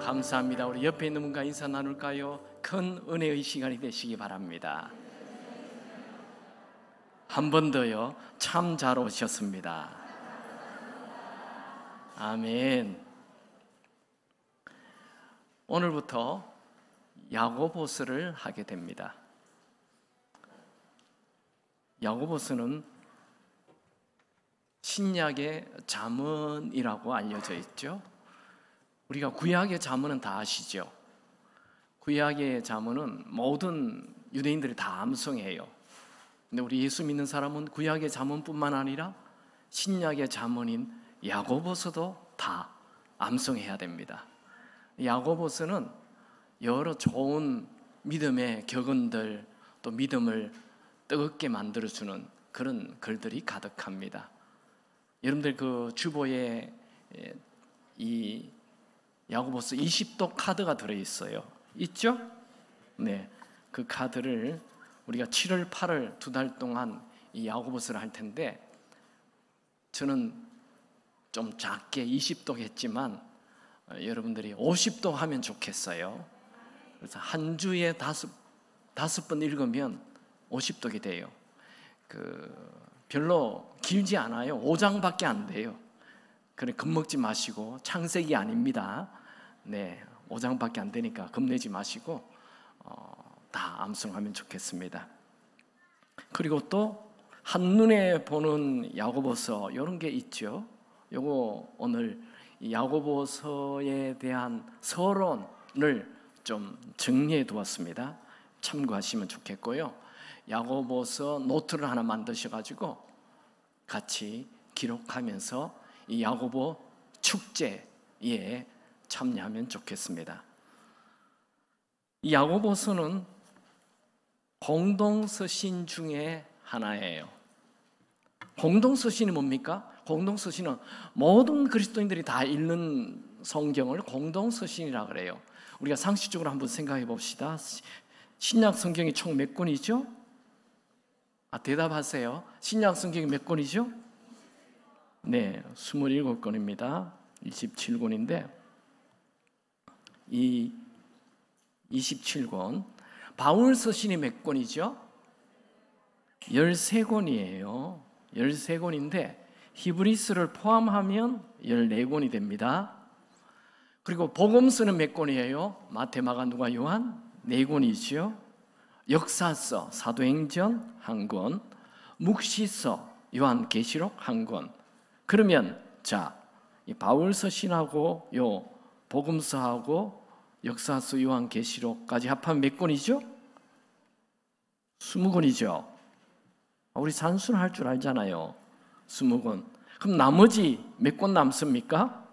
감사합니다. 우리 옆에 있는 분과 인사 나눌까요? 큰 은혜의 시간이 되시기 바랍니다. 한 번 더요. 참 잘 오셨습니다. 아멘. 오늘부터 야고보서를 하게 됩니다. 야고보서는 신약의 잠언이라고 알려져 있죠. 우리가 구약의 잠언은 다 아시죠? 구약의 잠언은 모든 유대인들이 다 암송해요. 근데 우리 예수 믿는 사람은 구약의 잠언뿐만 아니라 신약의 잠언인 야고보서도 다 암송해야 됩니다. 야고보서는 여러 좋은 믿음의 격언들, 또 믿음을 뜨겁게 만들어주는 그런 글들이 가득합니다. 여러분들 그 주보에 이 야고보서 20도 카드가 들어있어요. 있죠? 네, 그 카드를 우리가 7월, 8월 2달 동안 이 야고보서를 할 텐데, 저는 좀 작게 20도 했지만 여러분들이 50도 하면 좋겠어요. 그래서 한 주에 다섯 번 읽으면 50독이 돼요. 별로 길지 않아요. 5장밖에 안 돼요. 그래, 겁먹지 마시고, 창세기 아닙니다. 네, 5장밖에 안 되니까 겁내지 마시고 다 암송하면 좋겠습니다. 그리고 또 한눈에 보는 야고보서 이런 게 있죠. 요거 오늘 야고보서에 대한 서론을 좀 정리해 두었습니다. 참고하시면 좋겠고요. 야고보서 노트를 하나 만드셔가지고 같이 기록하면서 이 야고보 축제에 참여하면 좋겠습니다. 이 야고보서는 공동서신 중에 하나예요. 공동서신이 뭡니까? 공동서신은 모든 그리스도인들이 다 읽는 성경을 공동서신이라고 그래요. 우리가 상식적으로 한번 생각해 봅시다. 신약 성경이 총 몇 권이죠? 대답하세요. 신약 성경이 몇 권이죠? 네, 27권입니다. 27권인데 이 27권, 바울 서신이 몇 권이죠? 13권이에요. 13권인데 히브리서를 포함하면 14권이 됩니다. 그리고 복음서는 몇 권이에요? 마태, 마가, 누가, 요한 4권이죠. 역사서, 사도행전 1권, 묵시서, 요한계시록 1권. 그러면 자, 이 바울 서신하고 요 복음서하고 역사서, 요한계시록까지 합하면 몇 권이죠? 20권이죠. 우리 산수할 줄 알잖아요. 20권. 그럼 나머지 몇 권 남습니까?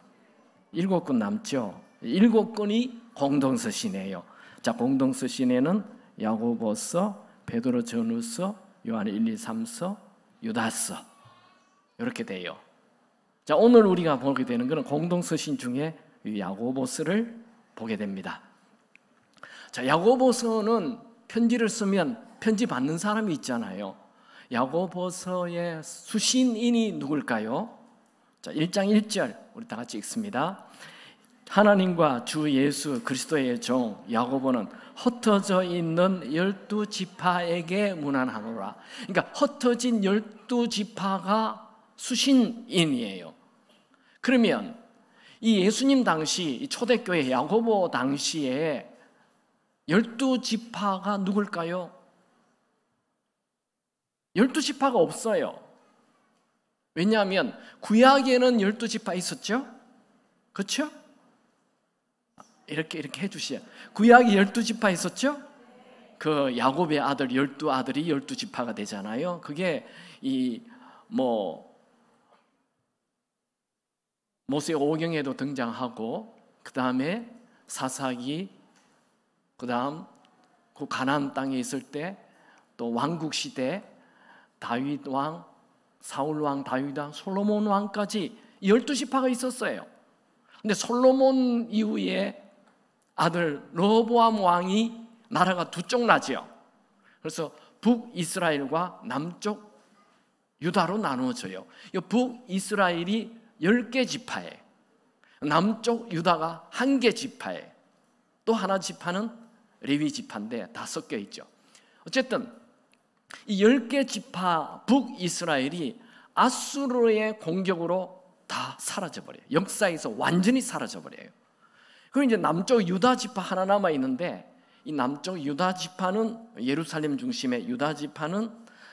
7권 남죠. 7권이 공동서신이에요. 자, 공동서신에는 야고보서, 베드로 전후서, 요한 1, 2, 3서, 유다서 이렇게 돼요. 자, 오늘 우리가 보게 되는 것은 공동서신 중에 야고보서를 보게 됩니다. 자, 야고보서는 편지를 쓰면 편지 받는 사람이 있잖아요. 야고보서의 수신인이 누굴까요? 자, 1장 1절 우리 다 같이 읽습니다. 하나님과 주 예수 그리스도의 종 야고보는 흩어져 있는 12지파에게 문안하노라. 그러니까 흩어진 12지파가 수신인이에요. 그러면 이 예수님 당시, 이 초대교회 야고보 당시에 12지파가 누굴까요? 12지파가 없어요. 왜냐하면 구약에는 12지파 있었죠? 그렇죠? 이렇게 해주시죠. 구약이 12지파 있었죠? 그 야곱의 아들 12아들이 12지파가 되잖아요. 그게 모세 오경에도 등장하고, 그 다음에 사사기, 그 다음 그 가나안 땅에 있을 때, 또 왕국 시대 다윗 왕, 사울 왕, 다윗 왕, 솔로몬 왕까지 12지파가 있었어요. 근데 솔로몬 이후에 아들 르호보암 왕이 나라가 두 쪽 나죠. 그래서 북이스라엘과 남쪽 유다로 나누어져요. 이 북이스라엘이 10개 지파예요. 남쪽 유다가 한 개 지파에, 또 하나 지파는 레위 지파인데 다 섞여 있죠. 어쨌든 이 10개 지파 북이스라엘이 아수르의 공격으로 다 사라져버려요. 역사에서 완전히 사라져버려요. 그리고 이제 남쪽 유다 지파 하나 남아있는데, 이 남쪽 유다 지파는, 예루살렘 중심의 유다 지파는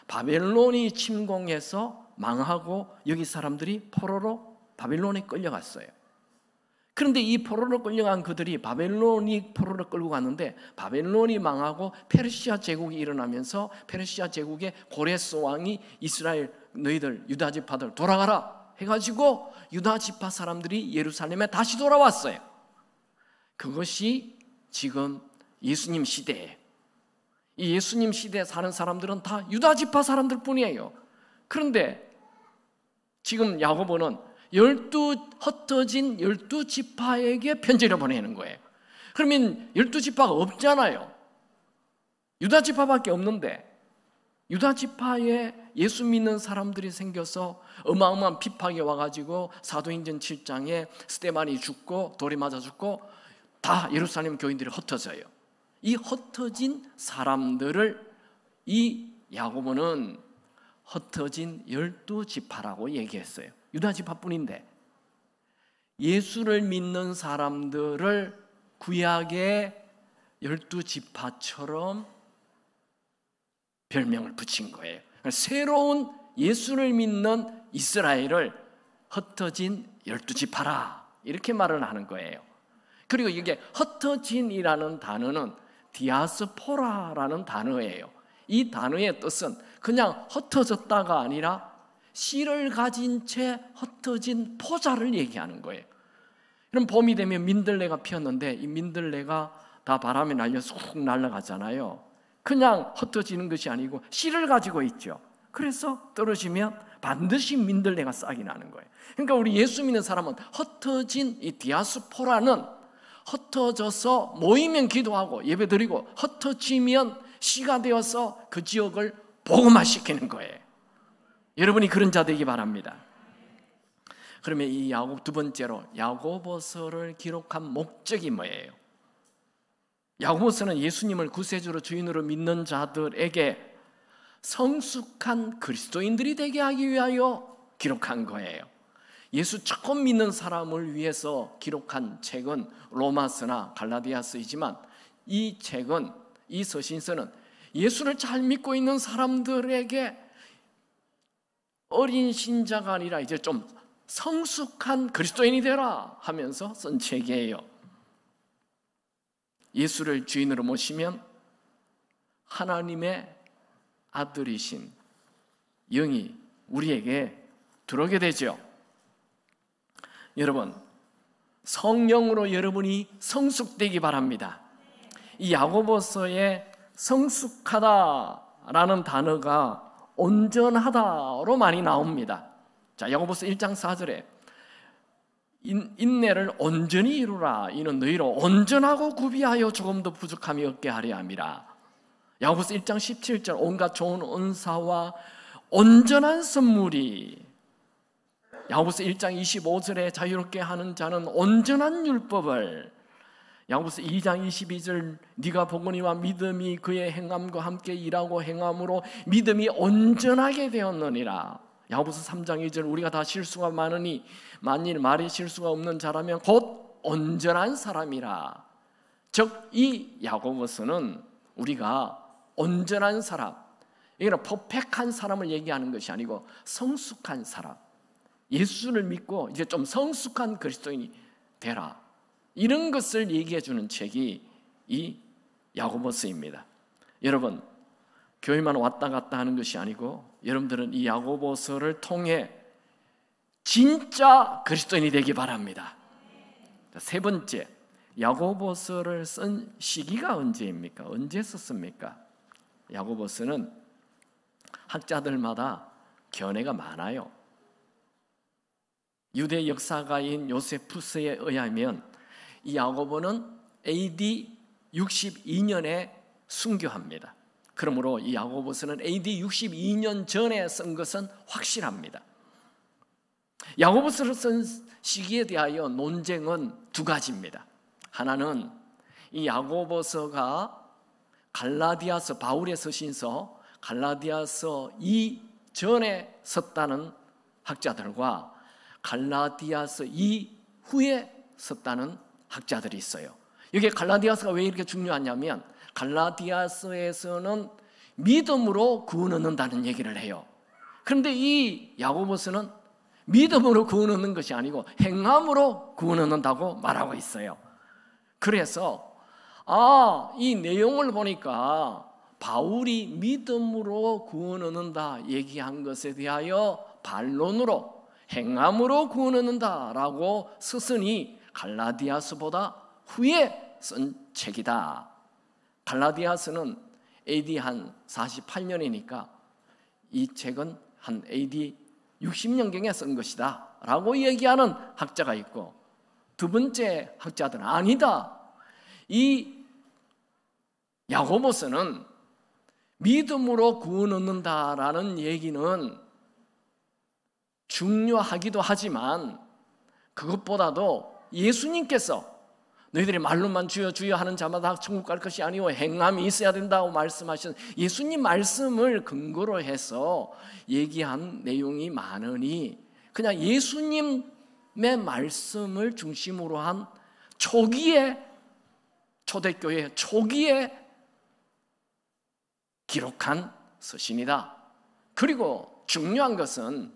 바벨론이 침공해서 망하고 여기 사람들이 포로로 바벨론에 끌려갔어요. 그런데 이 포로로 끌려간 그들이 바벨론이 포로로 끌고 갔는데, 바벨론이 망하고 페르시아 제국이 일어나면서 페르시아 제국의 고레스 왕이 이스라엘, 너희들 유다 지파들 돌아가라 해가지고 유다 지파 사람들이 예루살렘에 다시 돌아왔어요. 그것이 지금 예수님 시대예요. 이 예수님 시대에 사는 사람들은 다 유다 지파 사람들 뿐이에요. 그런데 지금 야고보는 흩어진 12지파에게 편지를 보내는 거예요. 그러면 12지파가 없잖아요. 유다 지파밖에 없는데, 유다 지파에 예수 믿는 사람들이 생겨서 어마어마한 핍박이 와가지고 사도행전 7장에 스데반이 죽고 돌이 맞아 죽고 다 예루살렘 교인들이 흩어져요. 이 흩어진 사람들을 이 야고보는 흩어진 12지파라고 얘기했어요. 유다 지파뿐인데, 예수를 믿는 사람들을 구약의 12지파처럼 별명을 붙인 거예요. 새로운 예수를 믿는 이스라엘을 흩어진 12지파라, 이렇게 말을 하는 거예요. 그리고 이게 흩어진이라는 단어는 디아스포라라는 단어예요. 이 단어의 뜻은 그냥 흩어졌다가 아니라 씨를 가진 채 흩어진 포자를 얘기하는 거예요. 그럼 봄이 되면 민들레가 피었는데 이 민들레가 다 바람에 날려 쑥 날아가잖아요. 그냥 흩어지는 것이 아니고 씨를 가지고 있죠. 그래서 떨어지면 반드시 민들레가 싹이 나는 거예요. 그러니까 우리 예수 믿는 사람은 흩어진 이 디아스포라는 흩어져서 모이면 기도하고 예배드리고 흩어지면 씨가 되어서 그 지역을 복음화시키는 거예요. 여러분이 그런 자 되기 바랍니다. 그러면 이 야고보, 두 번째로 야고보서를 기록한 목적이 뭐예요? 야고보서는 예수님을 구세주로 주인으로 믿는 자들에게 성숙한 그리스도인들이 되게 하기 위하여 기록한 거예요. 예수 처음 믿는 사람을 위해서 기록한 책은 로마서나 갈라디아서이지만, 이 책은, 이 서신서는 예수를 잘 믿고 있는 사람들에게 어린 신자가 아니라 이제 좀 성숙한 그리스도인이 되라 하면서 쓴 책이에요. 예수를 주인으로 모시면 하나님의 아들이신 영이 우리에게 들어오게 되죠. 여러분, 성령으로 여러분이 성숙되기 바랍니다. 이 야고보서에 성숙하다라는 단어가 온전하다로 많이 나옵니다. 자, 야고보서 1장 4절에 인내를 온전히 이루라. 이는 너희로 온전하고 구비하여 조금도 부족함이 없게 하려 함이라. 야고보서 1장 17절 온갖 좋은 은사와 온전한 선물이, 야고보서 1장 25절에 자유롭게 하는 자는 온전한 율법을, 야고보서 2장 22절 네가 보거니와 믿음이 그의 행함과 함께 일하고 행함으로 믿음이 온전하게 되었느니라. 야고보서 3장 2절 우리가 다 실수가 많으니 만일 말에 실수가 없는 자라면 곧 온전한 사람이라. 즉 이 야고보서는 우리가 온전한 사람, 이거는 퍼펙트한 사람을 얘기하는 것이 아니고 성숙한 사람, 예수를 믿고 이제 좀 성숙한 그리스도인이 되라, 이런 것을 얘기해 주는 책이 이 야고보서입니다. 여러분, 교회만 왔다 갔다 하는 것이 아니고 여러분들은 이 야고보서를 통해 진짜 그리스도인이 되기 바랍니다. 세 번째, 야고보서를 쓴 시기가 언제입니까? 언제 썼습니까? 야고보서는 학자들마다 견해가 많아요. 유대 역사가인 요세푸스에 의하면 이 야고보는 AD 62년에 순교합니다. 그러므로 이 야고보서는 AD 62년 전에 쓴 것은 확실합니다. 야고보서를 쓴 시기에 대하여 논쟁은 두 가지입니다. 하나는 이 야고보서가 갈라디아서, 바울의 서신서 갈라디아서 이전에 썼다는 학자들과 갈라디아서 이후에 썼다는 학자들이 있어요. 여기 갈라디아서가 왜 이렇게 중요하냐면 갈라디아서에서는 믿음으로 구원 얻는다는 얘기를 해요. 그런데 이 야고보서는 믿음으로 구원 얻는 것이 아니고 행함으로 구원 얻는다고 말하고 있어요. 그래서 이 내용을 보니까 바울이 믿음으로 구원 얻는다 얘기한 것에 대하여 반론으로 행함으로 구원 얻는다라고 스스니 갈라디아서보다 후에 쓴 책이다. 갈라디아서는 AD 한 48년이니까 이 책은 한 AD 60년경에 쓴 것이다 라고 얘기하는 학자가 있고, 두 번째 학자들은 아니다, 이 야고보서는 믿음으로 구원 얻는다라는 얘기는 중요하기도 하지만 그것보다도 예수님께서 너희들이 말로만 주여 주여 하는 자마다 천국 갈 것이 아니오 행함이 있어야 된다고 말씀하신 예수님 말씀을 근거로 해서 얘기한 내용이 많으니 그냥 예수님의 말씀을 중심으로 한 초기에 초대교회 초기에 기록한 서신이다. 그리고 중요한 것은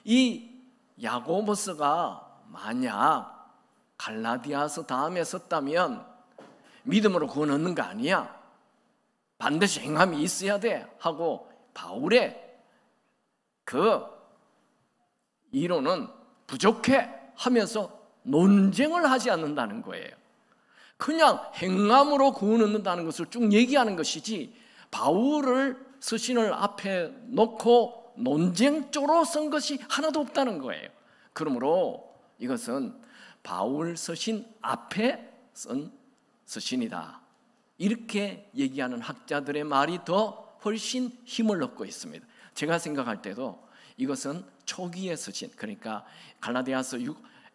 이 야고보서가 만약 갈라디아서 다음에 썼다면 믿음으로 구원 얻는 거 아니야, 반드시 행함이 있어야 돼 하고 바울의 그 이론은 부족해 하면서 논쟁을 하지 않는다는 거예요. 그냥 행함으로 구원 얻는다는 것을 쭉 얘기하는 것이지 바울을 서신을 앞에 놓고 논쟁적으로 쓴 것이 하나도 없다는 거예요. 그러므로 이것은 바울 서신 앞에 쓴 서신이다, 이렇게 얘기하는 학자들의 말이 더 훨씬 힘을 얻고 있습니다. 제가 생각할 때도 이것은 초기의 서신, 그러니까 갈라디아서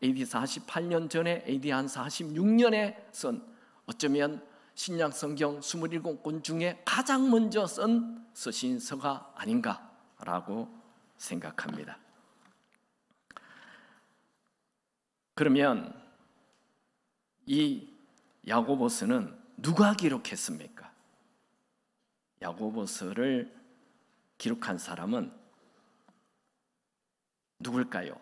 AD 48년 전에 AD 한 46년에 쓴, 어쩌면 신약 성경 27권 중에 가장 먼저 쓴 서신서가 아닌가라고 생각합니다. 그러면 이 야고보서는 누가 기록했습니까? 야고보서를 기록한 사람은 누굴까요?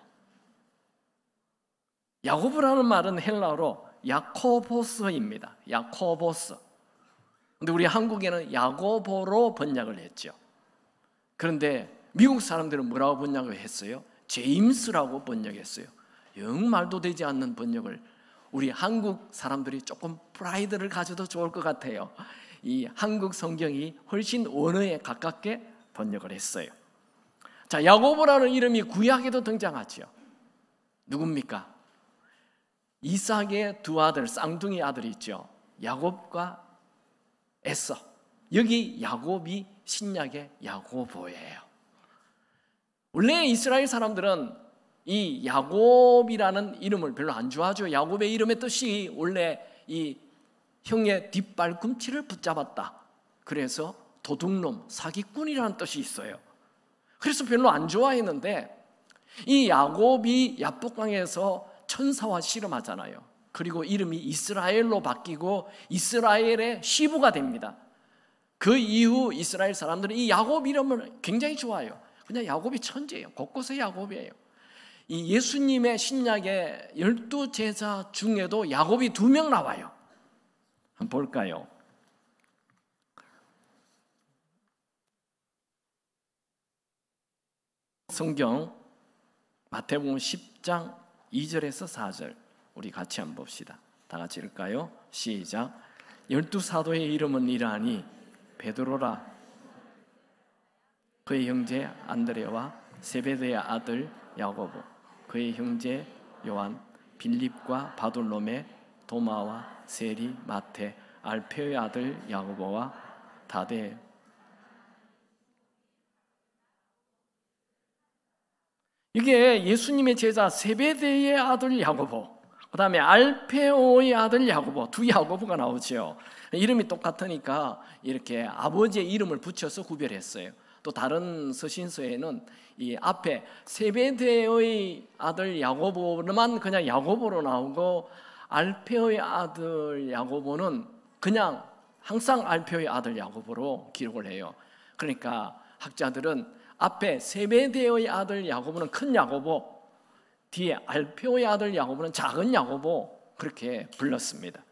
야고보라는 말은 헬라어로 야코보스입니다. 야코보스. 근데 우리 한국에는 야고보로 번역을 했죠. 그런데 미국 사람들은 뭐라고 번역을 했어요? 제임스라고 번역했어요. 영 말도 되지 않는 번역을. 우리 한국 사람들이 조금 프라이드를 가져도 좋을 것 같아요. 이 한국 성경이 훨씬 원어에 가깝게 번역을 했어요. 자, 야고보라는 이름이 구약에도 등장하죠. 누굽니까? 이삭의 두 아들, 쌍둥이 아들이 있죠. 야곱과 에서. 여기 야곱이 신약의 야고보예요. 원래 이스라엘 사람들은 이 야곱이라는 이름을 별로 안 좋아하죠. 야곱의 이름의 뜻이 원래 이 형의 뒷발꿈치를 붙잡았다. 그래서 도둑놈, 사기꾼이라는 뜻이 있어요. 그래서 별로 안 좋아했는데 이 야곱이 야복강에서 천사와 씨름하잖아요. 그리고 이름이 이스라엘로 바뀌고 이스라엘의 시부가 됩니다. 그 이후 이스라엘 사람들은 이 야곱 이름을 굉장히 좋아해요. 그냥 야곱이 천재예요. 곳곳에 야곱이에요. 이 예수님의 신약의 12제자 중에도 야곱이 2명 나와요. 한번 볼까요? 성경 마태복음 10장 2절에서 4절 우리 같이 한번 봅시다. 다 같이 읽을까요? 시작. 12사도의 이름은 이러하니 베드로라, 그의 형제 안드레와 세베대의 아들 야고보, 그의 형제 요한, 빌립과 바돌로메, 도마와 세리, 마테, 알페의 아들 야고보와 다데. 이게 예수님의 제자 세베대의 아들 야고보, 그 다음에 알페오의 아들 야고보, 두 야고보가 나오죠. 이름이 똑같으니까 이렇게 아버지의 이름을 붙여서 구별했어요. 또 다른 서신서에는 이 앞에 세베대의 아들 야고보만 그냥 야고보로 나오고, 알페오의 아들 야고보는 그냥 항상 알페오의 아들 야고보로 기록을 해요. 그러니까 학자들은 앞에 세베대의 아들 야고보는 큰 야고보, 뒤에 알페오의 아들 야고보는 작은 야고보, 그렇게 불렀습니다.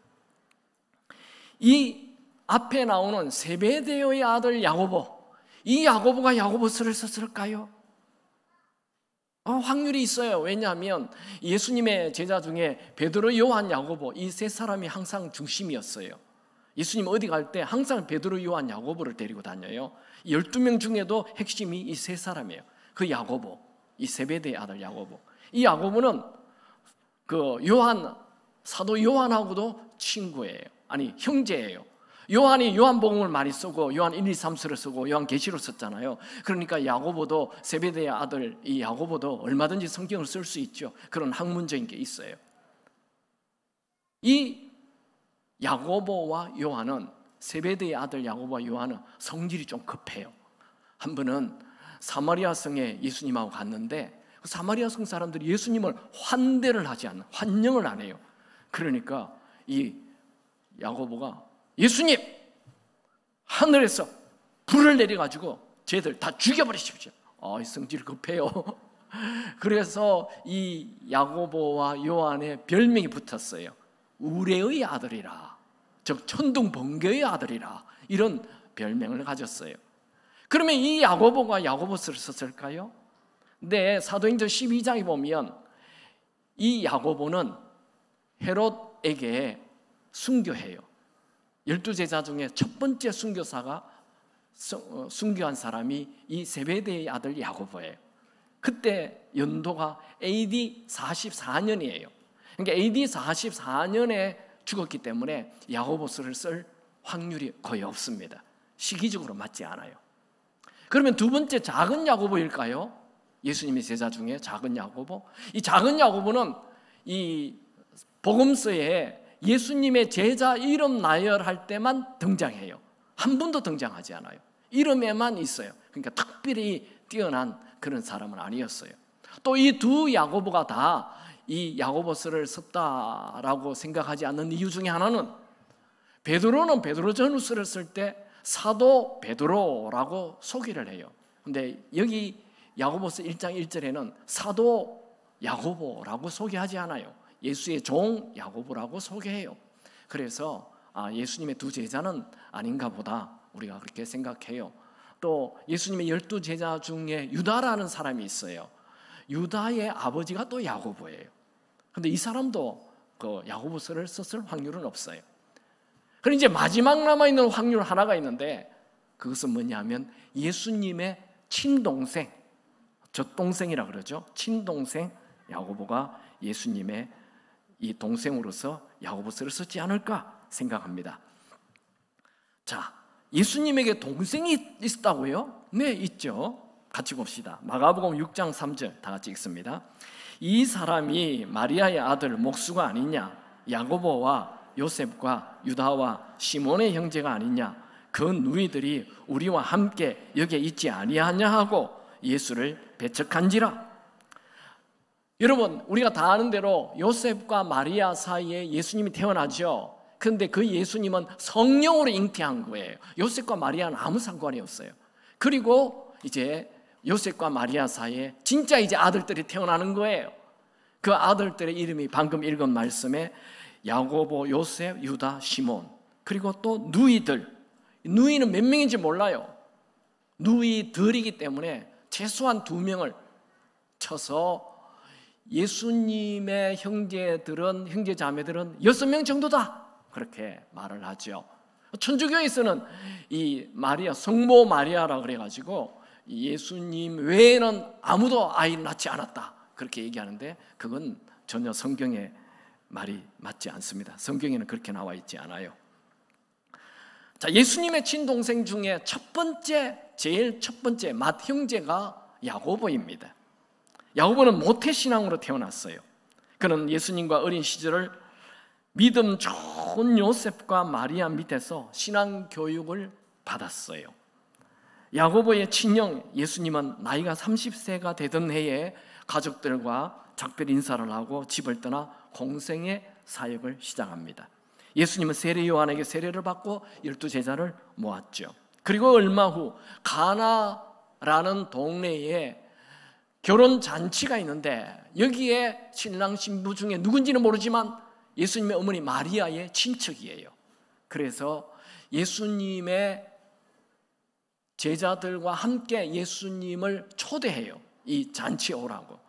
이 앞에 나오는 세베대의 아들 야고보, 이 야고보가 야고보서를 썼을까요? 확률이 있어요. 왜냐하면 예수님의 제자 중에 베드로, 요한, 야고보, 이 세 사람이 항상 중심이었어요. 예수님 어디 갈 때 항상 베드로, 요한, 야고보를 데리고 다녀요. 12명 중에도 핵심이 이 세 사람이에요. 그 야고보, 이 세베대의 아들 야고보, 이 야고보는 그 요한, 사도 요한하고도 친구예요. 아니 형제예요. 요한이 요한복음을 많이 쓰고 요한 1, 2, 3서를 쓰고 요한계시록 썼잖아요. 그러니까 야고보도, 세베대의 아들 이 야고보도 얼마든지 성경을 쓸 수 있죠. 그런 학문적인 게 있어요. 이 야고보와 요한은, 세베대의 아들 야고보와 요한은 성질이 좀 급해요. 한 번은 사마리아 성에 예수님하고 갔는데 사마리아 성 사람들이 예수님을 환대를 하지 않는, 환영을 안 해요. 그러니까 이 야고보가 예수님, 하늘에서 불을 내려가지고 쟤들 다 죽여버리십시오. 성질 급해요. 그래서 이 야고보와 요한의 별명이 붙었어요. 우레의 아들이라, 즉 천둥 번개의 아들이라, 이런 별명을 가졌어요. 그러면 이 야고보가 야고보서를 썼을까요? 네, 사도행전 12장에 보면 이 야고보는 헤롯에게 순교해요. 12제자 중에 첫 번째 순교사가 순교한 사람이 이 세베대의 아들 야고보예요. 그때 연도가 AD 44년이에요. 그러니까 AD 44년에 죽었기 때문에 야고보서를 쓸 확률이 거의 없습니다. 시기적으로 맞지 않아요. 그러면 두 번째 작은 야고보일까요? 예수님의 제자 중에 작은 야고보. 이 작은 야고보는 이 복음서에 예수님의 제자 이름 나열할 때만 등장해요. 한 번도 등장하지 않아요. 이름에만 있어요. 그러니까 특별히 뛰어난 그런 사람은 아니었어요. 또 이 두 야고보가 다 이 야고보서를 썼다라고 생각하지 않는 이유 중에 하나는, 베드로는 베드로전후서를 쓸 때 사도 베드로라고 소개를 해요. 근데 여기 야고보서 1장 1절에는 사도 야고보라고 소개하지 않아요. 예수의 종 야고보라고 소개해요. 그래서 예수님의 두 제자는 아닌가 보다, 우리가 그렇게 생각해요. 또 예수님의 12제자 중에 유다라는 사람이 있어요. 유다의 아버지가 또 야고보예요. 근데 이 사람도 그 야고보서를 썼을 확률은 없어요. 그럼 이제 마지막 남아있는 확률 하나가 있는데, 그것은 뭐냐면 예수님의 친동생, 젖동생이라 그러죠. 친동생 야고보가 예수님의 이 동생으로서 야고보서를 썼지 않을까 생각합니다. 자, 예수님에게 동생이 있다고요? 네, 있죠. 같이 봅시다. 마가복음 6장 3절 다 같이 읽습니다. 이 사람이 마리아의 아들 목수가 아니냐? 야고보와 요셉과 유다와 시몬의 형제가 아니냐? 그 누이들이 우리와 함께 여기에 있지 아니하냐 하고 예수를 배척한지라. 여러분, 우리가 다 아는 대로 요셉과 마리아 사이에 예수님이 태어나죠. 그런데 그 예수님은 성령으로 잉태한 거예요. 요셉과 마리아는 아무 상관이 없어요. 그리고 이제 요셉과 마리아 사이에 진짜 이제 아들들이 태어나는 거예요. 그 아들들의 이름이 방금 읽은 말씀에 야고보, 요셉, 유다, 시몬, 그리고 또 누이들. 누이는 몇 명인지 몰라요. 누이들이기 때문에 최소한 2명을 쳐서 예수님의 형제 자매들은 6명 정도다, 그렇게 말을 하죠. 천주교에서는 이 마리아, 성모 마리아라 그래가지고 예수님 외에는 아무도 아이를 낳지 않았다, 그렇게 얘기하는데 그건 전혀 성경의 말이 맞지 않습니다. 성경에는 그렇게 나와 있지 않아요. 자, 예수님의 친동생 중에 제일 첫 번째 맏형제가 야고보입니다. 야고보는 모태신앙으로 태어났어요. 그는 예수님과 어린 시절을 믿음 좋은 요셉과 마리아 밑에서 신앙 교육을 받았어요. 야고보의 친형 예수님은 나이가 30세가 되던 해에 가족들과 작별 인사를 하고 집을 떠나 공생의 사역을 시작합니다. 예수님은 세례 요한에게 세례를 받고 12제자를 모았죠. 그리고 얼마 후 가나라는 동네에 결혼 잔치가 있는데 여기에 신랑 신부 중에 누군지는 모르지만 예수님의 어머니 마리아의 친척이에요. 그래서 예수님의 제자들과 함께 예수님을 초대해요. 이 잔치에 오라고.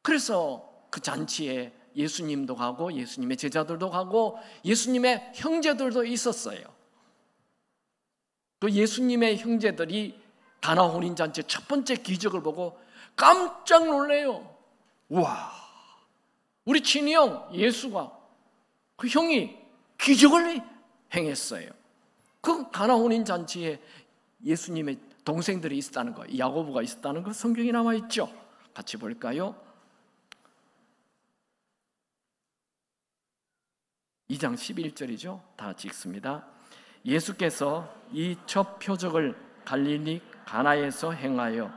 그래서 그 잔치에 예수님도 가고 예수님의 제자들도 가고 예수님의 형제들도 있었어요. 또 예수님의 형제들이 가나 혼인잔치 첫 번째 기적을 보고 깜짝 놀래요. 우와, 우리 친형 예수가 그 형이 기적을 행했어요. 그 가나 혼인잔치에 예수님의 동생들이 있었다는 거, 야고보가 있었다는 거 성경에 나와 있죠. 같이 볼까요? 2장 11절이죠. 다 같이 읽습니다. 예수께서 이 첫 표적을 갈릴리 가나에서 행하여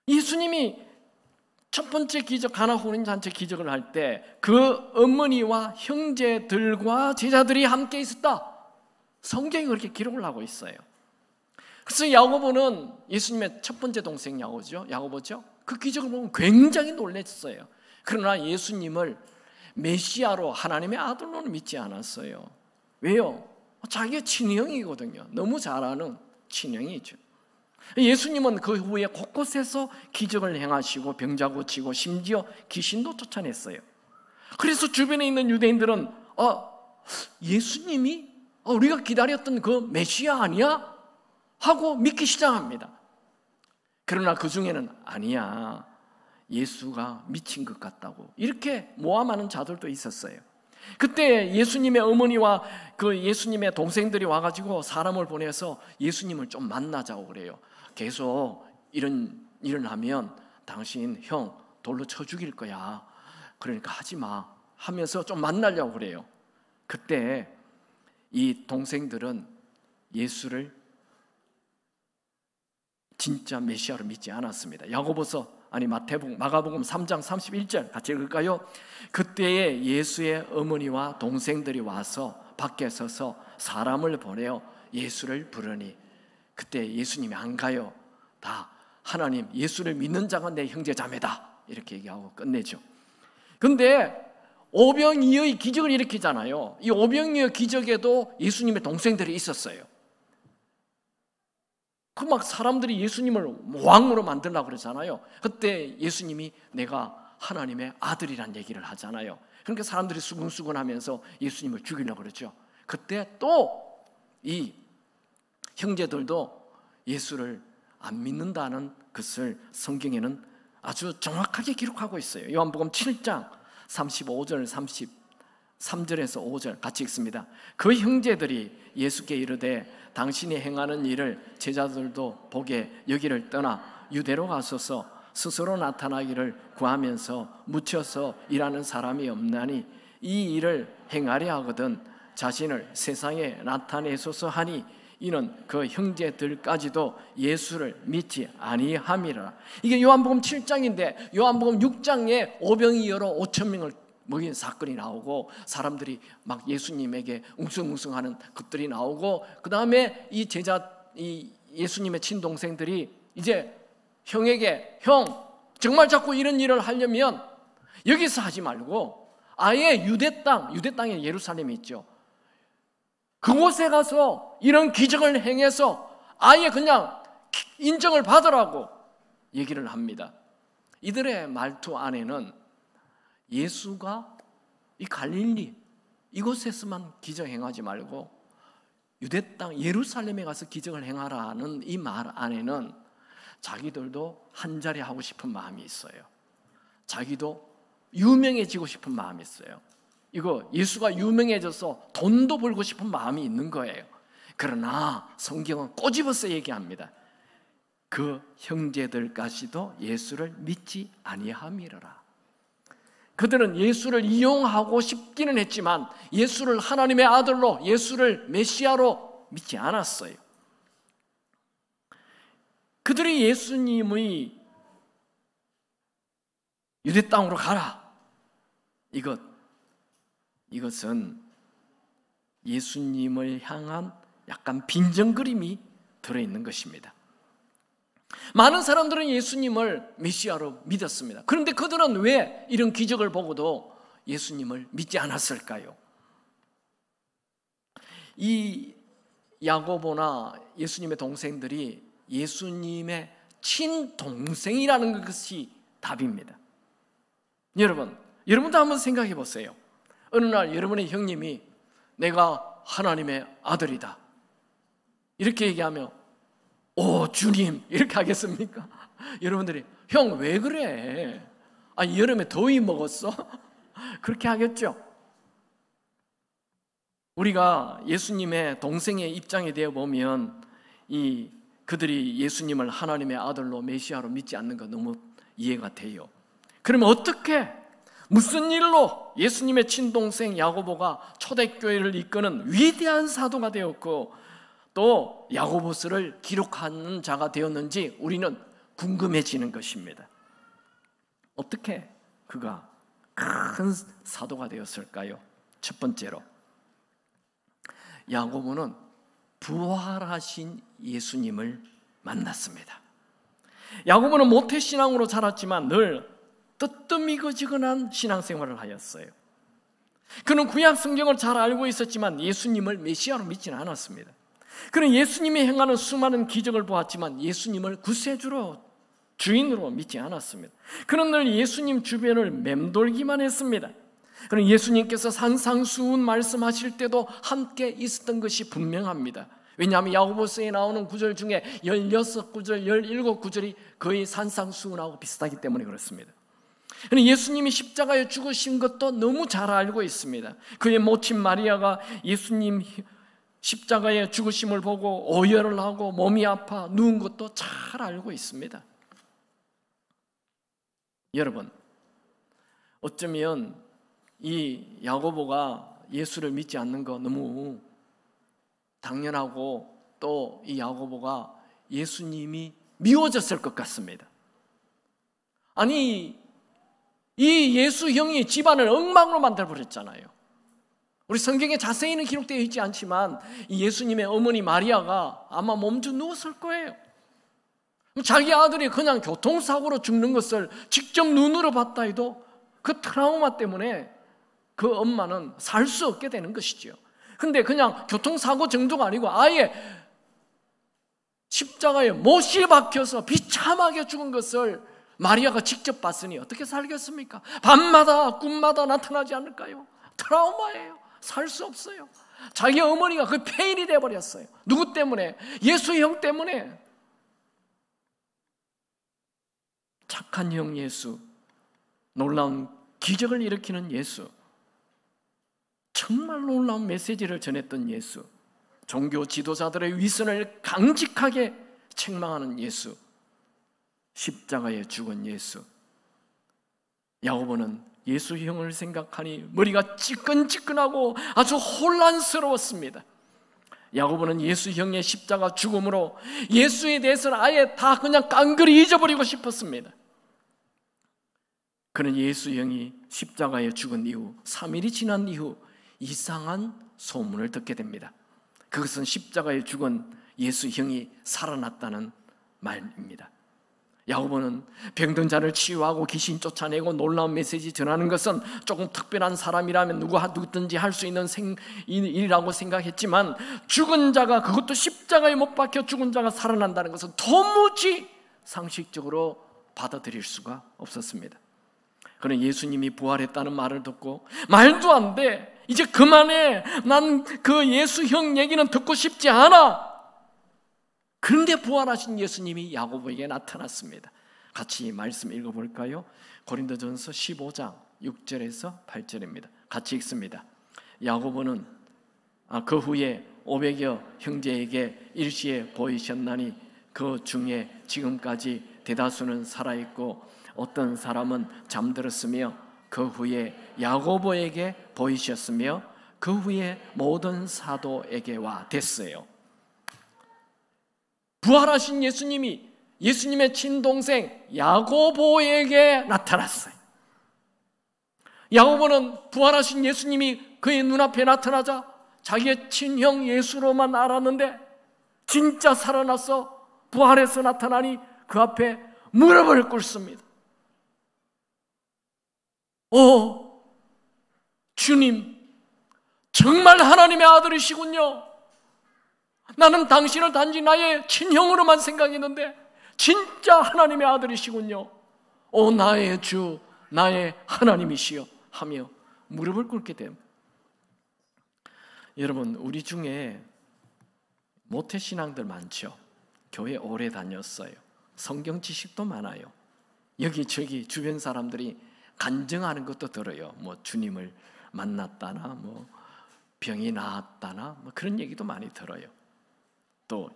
예수님이 첫 번째 기적 가나 혼인잔치 기적을 할 때 그 어머니와 형제들과 제자들이 함께 있었다. 성경이 그렇게 기록을 하고 있어요. 그래서 야고보는 예수님의 첫 번째 동생 야고보죠. 그 기적을 보면 굉장히 놀랐어요. 그러나 예수님을 메시아로 하나님의 아들로는 믿지 않았어요. 왜요? 자기의 친형이거든요. 너무 잘 아는 친형이죠. 예수님은 그 후에 곳곳에서 기적을 행하시고 병자 고치고 심지어 귀신도 쫓아냈어요. 그래서 주변에 있는 유대인들은 예수님이 우리가 기다렸던 그 메시아 아니야? 하고 믿기 시작합니다. 그러나 그 중에는 아니야, 예수가 미친 것 같다고 이렇게 모함하는 자들도 있었어요. 그때 예수님의 어머니와 그 예수님의 동생들이 와가지고 사람을 보내서 예수님을 좀 만나자고 그래요. 계속 이런 일을 하면 당신 형 돌로 쳐 죽일 거야. 그러니까 하지 마 하면서 좀 만나려고 그래요. 그때 이 동생들은 예수를 진짜 메시아로 믿지 않았습니다. 마가복음 3장 31절 같이 읽을까요? 그때에 예수의 어머니와 동생들이 와서 밖에 서서 사람을 보내어 예수를 부르니 그때 예수님이 안 가요. 다 하나님, 예수를 믿는 자가 내 형제 자매다 이렇게 얘기하고 끝내죠. 근데 오병이어의 기적을 일으키잖아요. 이 오병이어 기적에도 예수님의 동생들이 있었어요. 그 막 사람들이 예수님을 왕으로 만들려고 그러잖아요. 그때 예수님이 내가 하나님의 아들이란 얘기를 하잖아요. 그러니까 사람들이 수근수근하면서 예수님을 죽이려고 그러죠. 그때 또 이 형제들도 예수를 안 믿는다는 것을 성경에는 아주 정확하게 기록하고 있어요. 요한복음 7장 35절 33절에서 5절 같이 읽습니다. 그 형제들이 예수께 이르되 당신이 행하는 일을 제자들도 보게 여기를 떠나 유대로 가소서 스스로 나타나기를 구하면서 묻혀서 일하는 사람이 없나니 이 일을 행하려 하거든 자신을 세상에 나타내소서 하니 이는 그 형제들까지도 예수를 믿지 아니함이라. 이게 요한복음 7장인데 요한복음 6장에 오병이어로 5,000명을 먹인 사건이 나오고 사람들이 막 예수님에게 웅성웅성하는 것들이 나오고 그 다음에 이 예수님의 친동생들이 이제 형에게 형 정말 자꾸 이런 일을 하려면 여기서 하지 말고 아예 유대 땅에 예루살렘이 있죠. 그곳에 가서 이런 기적을 행해서 아예 그냥 인정을 받으라고 얘기를 합니다. 이들의 말투 안에는 예수가 이 갈릴리 이곳에서만 기적 행하지 말고 유대 땅 예루살렘에 가서 기적을 행하라는 이 말 안에는 자기들도 한 자리 하고 싶은 마음이 있어요. 자기도 유명해지고 싶은 마음이 있어요. 이거 예수가 유명해져서 돈도 벌고 싶은 마음이 있는 거예요. 그러나 성경은 꼬집어서 얘기합니다. 그 형제들까지도 예수를 믿지 아니함이로라. 그들은 예수를 이용하고 싶기는 했지만 예수를 하나님의 아들로, 예수를 메시아로 믿지 않았어요. 그들이 예수님의 유대 땅으로 가라, 이것은 예수님을 향한 약간 빈정거림이 들어있는 것입니다. 많은 사람들은 예수님을 메시아로 믿었습니다. 그런데 그들은 왜 이런 기적을 보고도 예수님을 믿지 않았을까요? 이 야고보나 예수님의 동생들이 예수님의 친동생이라는 것이 답입니다. 여러분도 한번 생각해 보세요. 어느 날 여러분의 형님이 내가 하나님의 아들이다 이렇게 얘기하면 오 주님 이렇게 하겠습니까? 여러분들이 형 왜 그래? 여름에 더위 먹었어? 그렇게 하겠죠. 우리가 예수님의 동생의 입장에 대해 보면 그들이 예수님을 하나님의 아들로 메시아로 믿지 않는 거 너무 이해가 돼요. 그러면 어떻게, 무슨 일로 예수님의 친동생 야고보가 초대교회를 이끄는 위대한 사도가 되었고 또 야고보서를 기록하는 자가 되었는지 우리는 궁금해지는 것입니다. 어떻게 그가 큰 사도가 되었을까요? 첫 번째로 야고보는 부활하신 예수님을 만났습니다. 야고보는 모태신앙으로 자랐지만 늘 뜨뜻미거지근한 신앙생활을 하였어요. 그는 구약 성경을 잘 알고 있었지만 예수님을 메시아로 믿지는 않았습니다. 그는 예수님이 행하는 수많은 기적을 보았지만 예수님을 구세주로, 주인으로 믿지 않았습니다. 그는 늘 예수님 주변을 맴돌기만 했습니다. 그는 예수님께서 산상수훈 말씀하실 때도 함께 있었던 것이 분명합니다. 왜냐하면 야고보서에 나오는 구절 중에 16구절, 17구절이 거의 산상수훈하고 비슷하기 때문에 그렇습니다. 예수님이 십자가에 죽으신 것도 너무 잘 알고 있습니다. 그의 모친 마리아가 예수님 십자가에 죽으심을 보고 오열을 하고 몸이 아파 누운 것도 잘 알고 있습니다. 여러분, 어쩌면 이 야고보가 예수를 믿지 않는 거 너무 당연하고 또 이 야고보가 예수님이 미워졌을 것 같습니다. 이 예수 형이 집안을 엉망으로 만들어버렸잖아요. 우리 성경에 자세히는 기록되어 있지 않지만 이 예수님의 어머니 마리아가 아마 몸져 누웠을 거예요. 자기 아들이 그냥 교통사고로 죽는 것을 직접 눈으로 봤다 해도 그 트라우마 때문에 그 엄마는 살 수 없게 되는 것이죠. 근데 그냥 교통사고 정도가 아니고 아예 십자가에 못이 박혀서 비참하게 죽은 것을 마리아가 직접 봤으니 어떻게 살겠습니까? 밤마다 꿈마다 나타나지 않을까요? 트라우마예요. 살 수 없어요. 자기 어머니가 그 폐인이 되어버렸어요. 누구 때문에? 예수 형 때문에. 착한 형 예수, 놀라운 기적을 일으키는 예수, 정말 놀라운 메시지를 전했던 예수, 종교 지도자들의 위선을 강직하게 책망하는 예수, 십자가에 죽은 예수. 야고보는 예수 형을 생각하니 머리가 찌끈찌끈하고 아주 혼란스러웠습니다. 야고보는 예수 형의 십자가 죽음으로 예수에 대해서는 아예 다 그냥 깡그리 잊어버리고 싶었습니다. 그는 예수 형이 십자가에 죽은 이후 3일이 지난 이후 이상한 소문을 듣게 됩니다. 그것은 십자가에 죽은 예수 형이 살아났다는 말입니다. 야고보는 병든 자를 치유하고 귀신 쫓아내고 놀라운 메시지 전하는 것은 조금 특별한 사람이라면 누구든지 할 수 있는 일이라고 생각했지만 죽은 자가, 그것도 십자가에 못 박혀 죽은 자가 살아난다는 것은 도무지 상식적으로 받아들일 수가 없었습니다. 그는 예수님이 부활했다는 말을 듣고 말도 안 돼, 이제 그만해, 난 그 예수 형 얘기는 듣고 싶지 않아. 그런데 부활하신 예수님이 야고보에게 나타났습니다. 같이 말씀 읽어볼까요? 고린도전서 15장 6절에서 8절입니다. 같이 읽습니다. 야고보는 그 후에 500여 형제에게 일시에 보이셨나니 그 중에 지금까지 대다수는 살아있고 어떤 사람은 잠들었으며 그 후에 야고보에게 보이셨으며 그 후에 모든 사도에게 와 됐어요. 부활하신 예수님이 예수님의 친동생 야고보에게 나타났어요. 야고보는 부활하신 예수님이 그의 눈앞에 나타나자 자기의 친형 예수로만 알았는데 진짜 살아나서 부활해서 나타나니 그 앞에 무릎을 꿇습니다. 주님, 정말 하나님의 아들이시군요. 나는 당신을 단지 나의 친형으로만 생각했는데 진짜 하나님의 아들이시군요. 나의 주, 나의 하나님이시여 하며 무릎을 꿇게 됩니다. 여러분, 우리 중에 모태신앙들 많죠. 교회 오래 다녔어요. 성경 지식도 많아요. 여기저기 주변 사람들이 간증하는 것도 들어요. 뭐 주님을 만났다나 뭐 병이 나았다나 뭐 그런 얘기도 많이 들어요. 또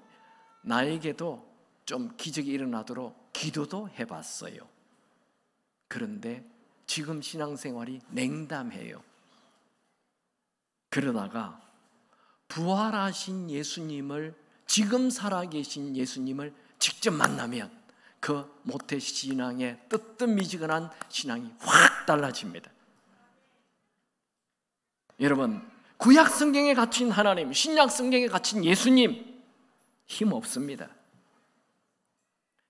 나에게도 좀 기적이 일어나도록 기도도 해봤어요. 그런데 지금 신앙생활이 냉담해요. 그러다가 부활하신 예수님을, 지금 살아계신 예수님을 직접 만나면 그 모태신앙의 뜨뜻미지근한 신앙이 확 달라집니다. 여러분, 구약 성경에 갇힌 하나님, 신약 성경에 갇힌 예수님 힘 없습니다.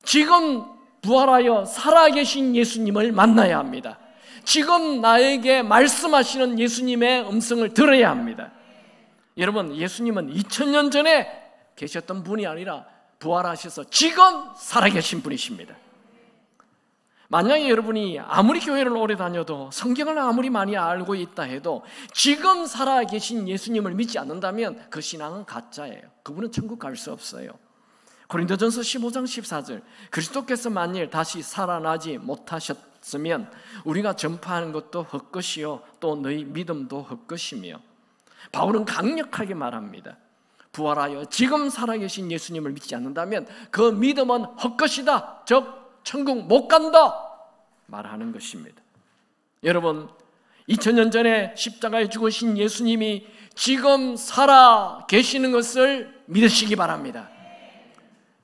지금 부활하여 살아계신 예수님을 만나야 합니다. 지금 나에게 말씀하시는 예수님의 음성을 들어야 합니다. 여러분, 예수님은 2000년 전에 계셨던 분이 아니라 부활하셔서 지금 살아계신 분이십니다. 만약에 여러분이 아무리 교회를 오래 다녀도 성경을 아무리 많이 알고 있다 해도 지금 살아계신 예수님을 믿지 않는다면 그 신앙은 가짜예요. 그분은 천국 갈 수 없어요. 고린도전서 15장 14절, 그리스도께서 만일 다시 살아나지 못하셨으면 우리가 전파하는 것도 헛것이요 또 너희 믿음도 헛것이며, 바울은 강력하게 말합니다. 부활하여 지금 살아계신 예수님을 믿지 않는다면 그 믿음은 헛것이다, 즉 천국 못 간다 말하는 것입니다. 여러분, 2000년 전에 십자가에 죽으신 예수님이 지금 살아 계시는 것을 믿으시기 바랍니다.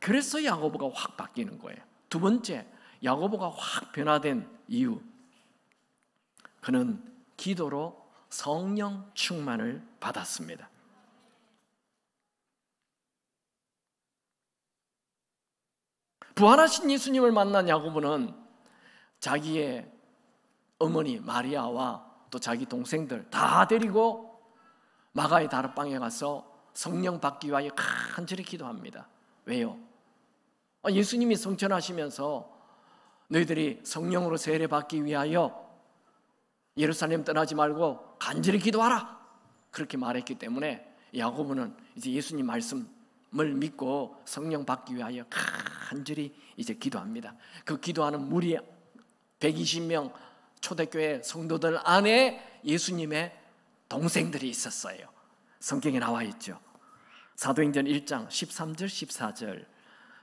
그래서 야고보가 확 바뀌는 거예요. 두 번째, 야고보가 확 변화된 이유, 그는 기도로 성령 충만을 받았습니다. 부활하신 예수님을 만난 야고보는 자기의 어머니 마리아와 또 자기 동생들 다 데리고 마가의 다락방에 가서 성령 받기 위하여 간절히 기도합니다. 왜요? 예수님이 성천하시면서 너희들이 성령으로 세례받기 위하여 예루살렘 떠나지 말고 간절히 기도하라 그렇게 말했기 때문에 야고보는 이제 예수님 말씀을 믿고 성령 받기 위하여 간절히 이제 기도합니다. 그 기도하는 무리 120명 초대교회 성도들 안에 예수님의 동생들이 있었어요. 성경에 나와 있죠. 사도행전 1장 13절 14절,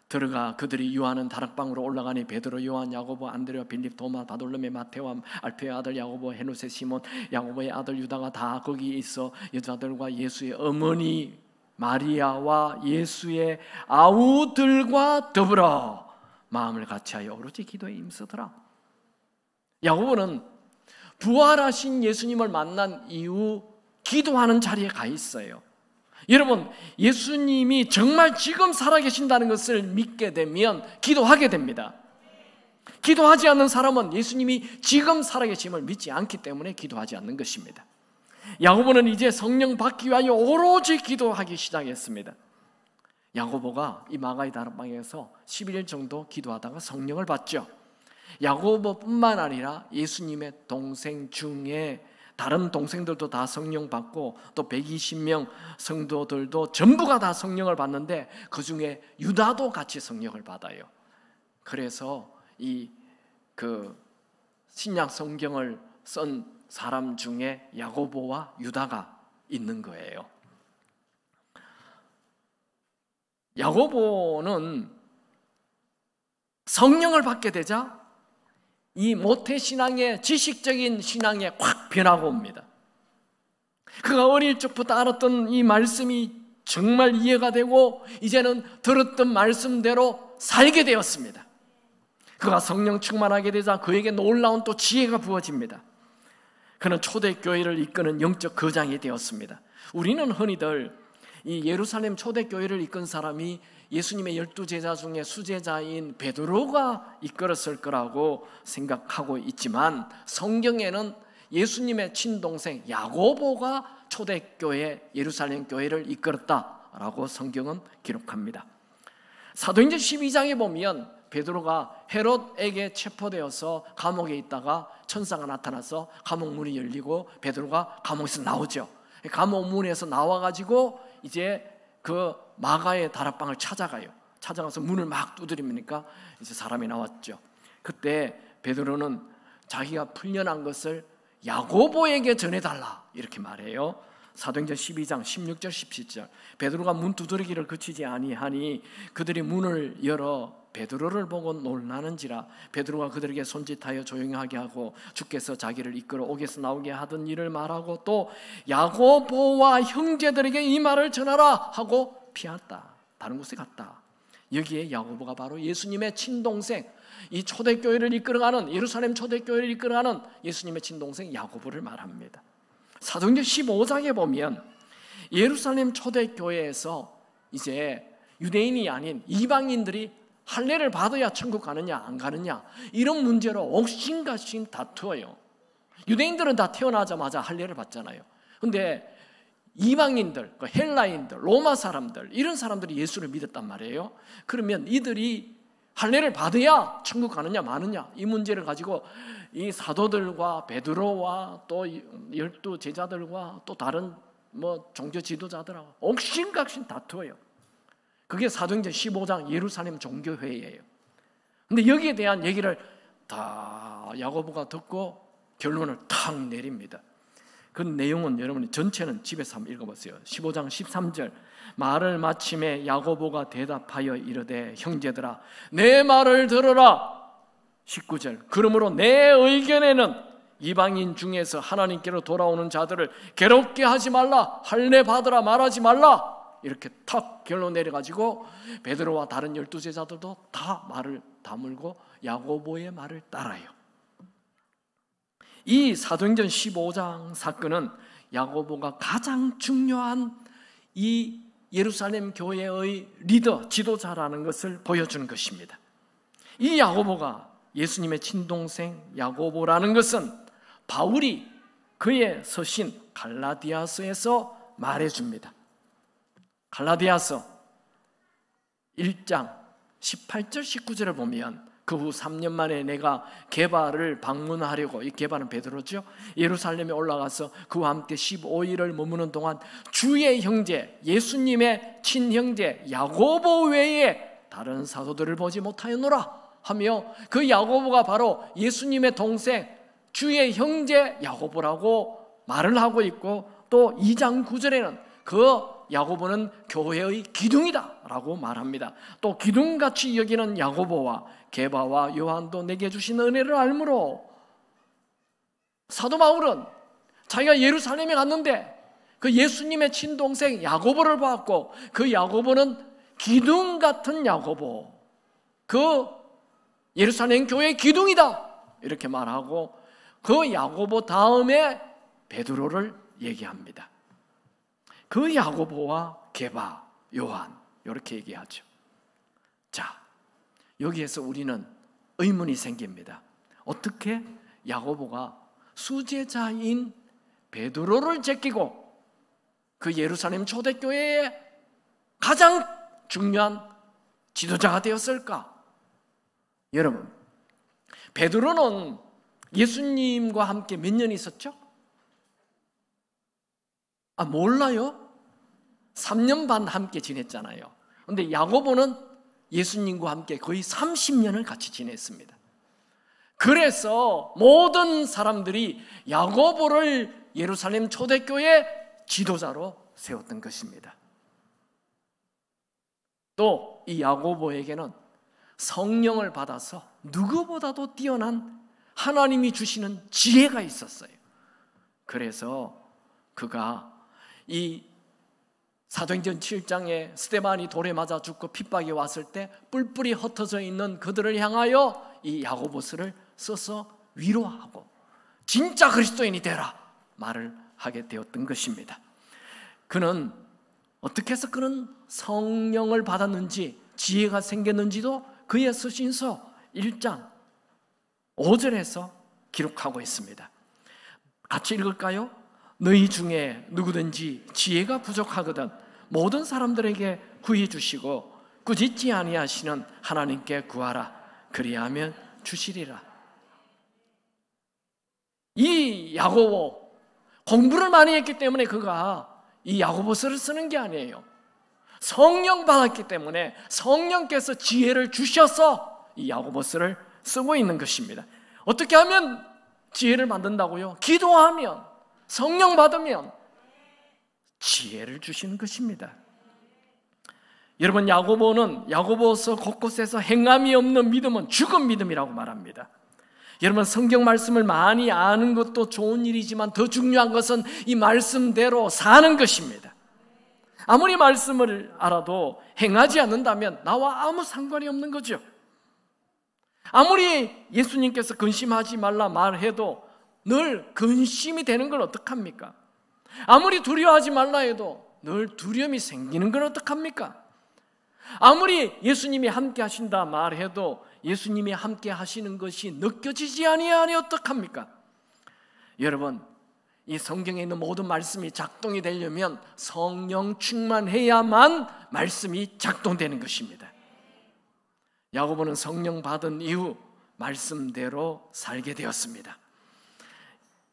들어가 그들이 유하는 다락방으로 올라가니 베드로, 요한, 야고보, 안드레와 빌립, 도마, 바돌로메, 마테와 알페의 아들 야고보, 헤노세, 시몬, 야고보의 아들 유다가 다 거기에 있어 여자들과 예수의 어머니 마리아와 예수의 아우들과 더불어 마음을 같이하여 오로지 기도에 힘쓰더라. 야고보는 부활하신 예수님을 만난 이후 기도하는 자리에 가 있어요. 여러분, 예수님이 정말 지금 살아계신다는 것을 믿게 되면 기도하게 됩니다. 기도하지 않는 사람은 예수님이 지금 살아계심을 믿지 않기 때문에 기도하지 않는 것입니다. 야고보는 이제 성령 받기 위하여 오로지 기도하기 시작했습니다. 야고보가 이 마가의 다락방에서 11일 정도 기도하다가 성령을 받죠. 야고보뿐만 아니라 예수님의 동생 중에 다른 동생들도 다 성령 받고 또 120명 성도들도 전부가 다 성령을 받는데 그 중에 유다도 같이 성령을 받아요. 그래서 신약 성경을 쓴 사람 중에 야고보와 유다가 있는 거예요. 야고보는 성령을 받게 되자 이 모태신앙의 지식적인 신앙에 확 변화가 옵니다. 그가 어릴 적부터 알았던 이 말씀이 정말 이해가 되고 이제는 들었던 말씀대로 살게 되었습니다. 그가 성령 충만하게 되자 그에게 놀라운 또 지혜가 부어집니다. 그는 초대교회를 이끄는 영적 거장이 되었습니다. 우리는 흔히들 이 예루살렘 초대교회를 이끈 사람이 예수님의 12제자 중에 수제자인 베드로가 이끌었을 거라고 생각하고 있지만 성경에는 예수님의 친동생 야고보가 초대교회 예루살렘 교회를 이끌었다라고 성경은 기록합니다. 사도행전 12장에 보면 베드로가 헤롯에게 체포되어서 감옥에 있다가 천사가 나타나서 감옥 문이 열리고 베드로가 감옥에서 나오죠. 감옥 문에서 나와가지고 이제 그 마가의 다락방을 찾아가서 문을 막 두드리니까 이제 사람이 나왔죠. 그때 베드로는 자기가 풀려난 것을 야고보에게 전해달라 이렇게 말해요. 사도행전 12장 16절 17절 베드로가 문 두드리기를 그치지 아니하니 그들이 문을 열어 베드로를 보고 놀라는지라 베드로가 그들에게 손짓하여 조용히 하게 하고 주께서 자기를 이끌어 옥에서 나오게 하던 일을 말하고 또 야고보와 형제들에게 이 말을 전하라 하고 피했다. 다른 곳에 갔다. 여기에 야고보가 바로 예수님의 친동생, 이 초대교회를 이끌어가는 예루살렘 초대교회를 이끌어가는 예수님의 친동생 야고보를 말합니다. 사도행전 15장에 보면 예루살렘 초대교회에서 이제 유대인이 아닌 이방인들이 할례를 받아야 천국 가느냐 안 가느냐 이런 문제로 옥신각신 다투어요. 유대인들은 다 태어나자마자 할례를 받잖아요. 근데 이방인들, 헬라인들, 로마 사람들 이런 사람들이 예수를 믿었단 말이에요. 그러면 이들이 할례를 받아야 천국 가느냐 마느냐 이 문제를 가지고 이 사도들과 베드로와 또 12제자들과 또 다른 종교 지도자들하고 옥신각신 다투어요. 그게 사도행전 15장 예루살렘 종교회의예요. 근데 여기에 대한 얘기를 다 야고보가 듣고 결론을 탁 내립니다. 그 내용은 여러분이 전체는 집에서 한번 읽어보세요. 15장 13절 말을 마침에 야고보가 대답하여 이르되 형제들아 내 말을 들으라. 19절 그러므로 내 의견에는 이방인 중에서 하나님께로 돌아오는 자들을 괴롭게 하지 말라. 할례 받으라 말하지 말라. 이렇게 탁 결론 내려가지고 베드로와 다른 12제자들도 다 말을 다물고 야고보의 말을 따라요. 이 사도행전 15장 사건은 야고보가 가장 중요한 이 예루살렘 교회의 리더, 지도자라는 것을 보여주는 것입니다. 이 야고보가 예수님의 친동생 야고보라는 것은 바울이 그의 서신 갈라디아서에서 말해줍니다. 갈라디아서 1장 18절 19절을 보면 그 후 3년 만에 내가 게바를 방문하려고, 이 게바는 베드로죠, 예루살렘에 올라가서 그와 함께 15일을 머무는 동안 주의 형제 예수님의 친형제 야고보 외에 다른 사도들을 보지 못하였노라 하며 그 야고보가 바로 예수님의 동생 주의 형제 야고보라고 말을 하고 있고, 또 2장 9절에는 그 야고보는 교회의 기둥이다 라고 말합니다. 또 기둥같이 여기는 야고보와 게바와 요한도 내게 주신 은혜를 알므로, 사도 바울은 자기가 예루살렘에 갔는데 그 예수님의 친동생 야고보를 봤고, 그 야고보는 기둥 같은 야고보, 그 예루살렘 교회의 기둥이다 이렇게 말하고, 그 야고보 다음에 베드로를 얘기합니다. 그 야고보와 게바, 요한 이렇게 얘기하죠. 자, 여기에서 우리는 의문이 생깁니다. 어떻게 야고보가 수제자인 베드로를 제끼고 그 예루살렘 초대교회의 가장 중요한 지도자가 되었을까? 여러분, 베드로는 예수님과 함께 몇 년 있었죠? 몰라요? 3년 반 함께 지냈잖아요. 그런데 야고보는 예수님과 함께 거의 30년을 같이 지냈습니다. 그래서 모든 사람들이 야고보를 예루살렘 초대교회 지도자로 세웠던 것입니다. 또 이 야고보에게는 성령을 받아서 누구보다도 뛰어난 하나님이 주시는 지혜가 있었어요. 그래서 그가 이 사도행전 7장에 스데반이 돌에 맞아 죽고 핍박이 왔을 때 뿔뿔이 흩어져 있는 그들을 향하여 이 야고보서를 써서 위로하고 진짜 그리스도인이 되라 말을 하게 되었던 것입니다. 그는 어떻게 해서 그는 성령을 받았는지 지혜가 생겼는지도 그의 서신서 1장 5절에서 기록하고 있습니다. 같이 읽을까요? 너희 중에 누구든지 지혜가 부족하거든 모든 사람들에게 구해 주시고 꾸짖지 아니하시는 하나님께 구하라. 그리하면 주시리라. 이 야고보 공부를 많이 했기 때문에 그가 이 야고보서를 쓰는 게 아니에요. 성령 받았기 때문에 성령께서 지혜를 주셔서 이 야고보서를 쓰고 있는 것입니다. 어떻게 하면 지혜를 만든다고요? 기도하면, 성령 받으면 지혜를 주시는 것입니다. 여러분, 야고보서 곳곳에서 행함이 없는 믿음은 죽은 믿음이라고 말합니다. 여러분, 성경 말씀을 많이 아는 것도 좋은 일이지만 더 중요한 것은 이 말씀대로 사는 것입니다. 아무리 말씀을 알아도 행하지 않는다면 나와 아무 상관이 없는 거죠. 아무리 예수님께서 근심하지 말라 말해도 늘 근심이 되는 걸 어떡합니까? 아무리 두려워하지 말라 해도 늘 두려움이 생기는 걸 어떡합니까? 아무리 예수님이 함께 하신다 말해도 예수님이 함께 하시는 것이 느껴지지 아니하니 어떡합니까? 여러분, 이 성경에 있는 모든 말씀이 작동이 되려면 성령 충만해야만 말씀이 작동되는 것입니다. 야고보는 성령 받은 이후 말씀대로 살게 되었습니다.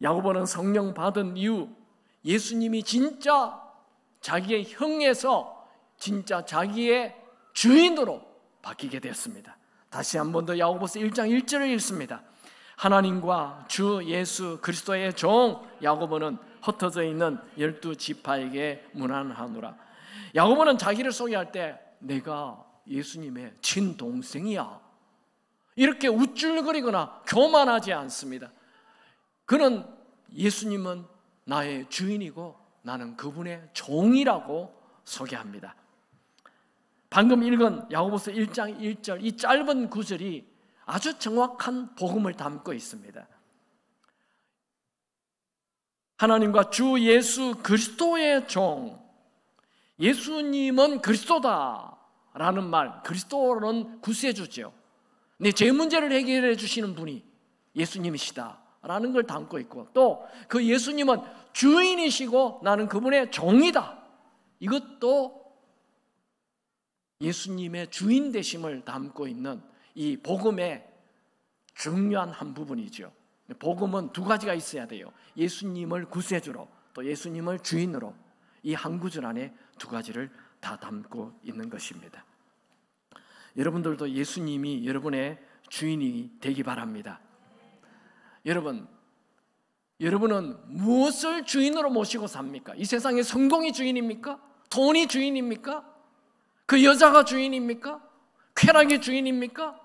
야고보는 성령 받은 이후 예수님이 진짜 자기의 형에서 진짜 자기의 주인으로 바뀌게 되었습니다. 다시 한 번 더 야고보서 1장 1절을 읽습니다. 하나님과 주 예수 그리스도의 종 야고보는 흩어져 있는 12지파에게 문안하노라. 야고보는 자기를 소개할 때 내가 예수님의 친동생이야 이렇게 우쭐거리거나 교만하지 않습니다. 그는 예수님은 나의 주인이고 나는 그분의 종이라고 소개합니다. 방금 읽은 야고보서 1장 1절 이 짧은 구절이 아주 정확한 복음을 담고 있습니다. 하나님과 주 예수 그리스도의 종, 예수님은 그리스도다라는 말, 그리스도는 구세주죠. 제 문제를 해결해 주시는 분이 예수님이시다라는 걸 담고 있고, 또 그 예수님은 주인이시고 나는 그분의 종이다. 이것도 예수님의 주인 되심을 담고 있는 이 복음의 중요한 한 부분이죠. 복음은 두 가지가 있어야 돼요. 예수님을 구세주로, 또 예수님을 주인으로. 이 한 구절 안에 두 가지를 다 담고 있는 것입니다. 여러분들도 예수님이 여러분의 주인이 되기 바랍니다. 여러분은 무엇을 주인으로 모시고 삽니까? 이 세상의 성공이 주인입니까? 돈이 주인입니까? 그 여자가 주인입니까? 쾌락이 주인입니까?